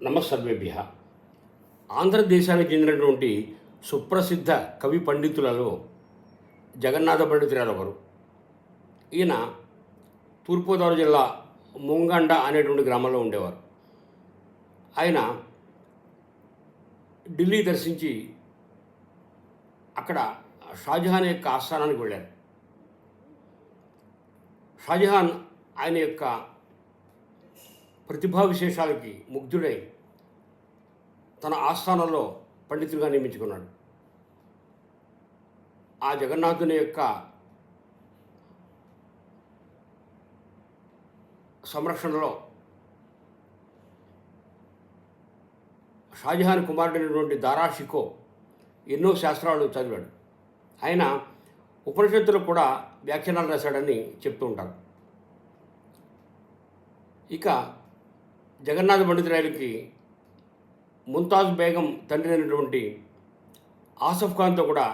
నమస్సర్వేభ్య. ఆంధ్రదేశానికి చెందినటువంటి సుప్రసిద్ధ కవి పండితులలో జగన్నాథ పండితురాలు ఒకరు. ఈయన తూర్పుగోదావరి జిల్లా ముంగండ అనేటువంటి గ్రామంలో ఉండేవారు. ఆయన ఢిల్లీ దర్శించి అక్కడ షాజహాన్ యొక్క ఆస్థానానికి వెళ్ళారు. షాజహాన్ ఆయన యొక్క ప్రతిభా విశేషాలకి ముగ్ధుడై తన ఆస్థానంలో పండితుడిగా నియమించుకున్నాడు. ఆ జగన్నాథుని యొక్క సంరక్షణలో షాజహాన్ కుమారుడైనటువంటి దారా షికో ఎన్నో శాస్త్రాలు చదివాడు. ఆయన ఉపనిషత్తులకు కూడా వ్యాఖ్యానాలు రాశాడని చెప్తూ ఉంటారు. ఇక జగన్నాథ పండితురాయలకి ముంతాజ్ బేగం తండ్రి అయినటువంటి ఆసఫ్ ఖాన్తో కూడా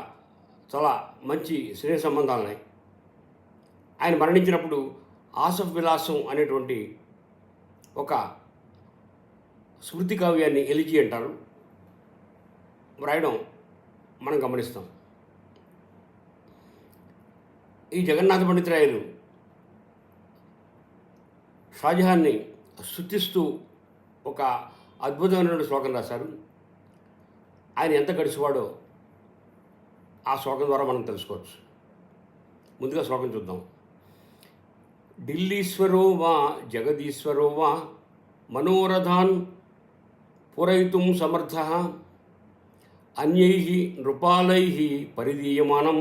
చాలా మంచి స్నేహ సంబంధాలు ఉన్నాయి. ఆయన మరణించినప్పుడు ఆసఫ్ విలాసం అనేటువంటి ఒక స్మృతి కావ్యాన్ని ఎలిజీ అంటారు, వ్రాయడం మనం గమనిస్తాం. ఈ జగన్నాథ పండితురాయలు షాజహాన్ని స్తుతిస్తూ ఒక అద్భుతమైనటువంటి శ్లోకం రాశారు. ఆయన ఎంత గడిచివాడో ఆ శ్లోకం ద్వారా మనం తెలుసుకోవచ్చు. ముందుగా శ్లోకం చూద్దాం. ఢిల్లీశ్వరో వా జగదీశ్వరో వా మనోరథాన్ పూరయితుం సమర్థ అన్యై నృపాలై పరిదీయమానం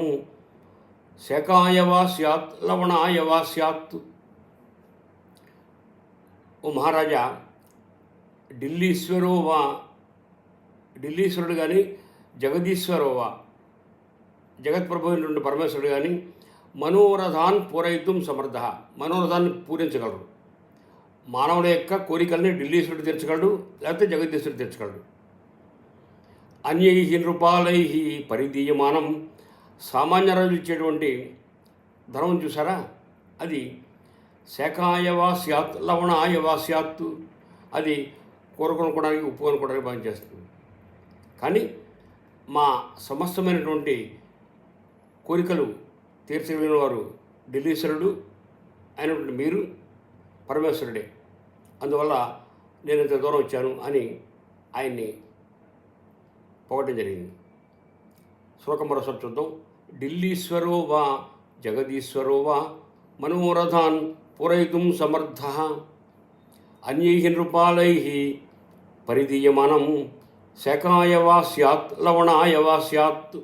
శకాయ వా స్యాత్ లవణాయ వా స్యాత్. ఓ మహారాజా, ఢిల్లీశ్వరోవా, ఢిల్లీశ్వరుడు కానీ జగదీశ్వరోవా, జగత్ప్రభు అయినటువంటి పరమేశ్వరుడు కానీ మనోరథాన్ పూరయితుం సమర్థ, మనోరథాన్ని పూరించగలరు. మానవుల యొక్క కోరికల్ని ఢిల్లీశ్వరుడు తీర్చగలడు, లేకపోతే జగదీశ్వరుడు తీర్చగలడు. అన్యై నృపాలై పరిదీయమానం, సామాన్య రాజులు ఇచ్చేటువంటి ధర్మం చూసారా, అది శకాయ వా స్యాత్ లవణాయ వా స్యాత్, అది కూర కొనుక్కోవడానికి ఉప్పు కొనుక్కోవడానికి బాగా చేస్తుంది. కానీ మా సమస్తమైనటువంటి కోరికలు తీర్చగలిగిన వారు ఢిల్లీశ్వరుడు అయినటువంటి మీరు పరమేశ్వరుడే, అందువల్ల నేను ఇంత దూరం వచ్చాను అని ఆయన్ని పొగటం జరిగింది. శ్లోకం మరోసారి చూద్దాం. ఢిల్లీశ్వరో వా జగదీశ్వరో వా మనోరథాన్ పూరయితుం సమర్థ అన్యై నృపాలై పరిదీయమానం శకాయ వా స్యాత్ లవణాయ వా స్యాత్.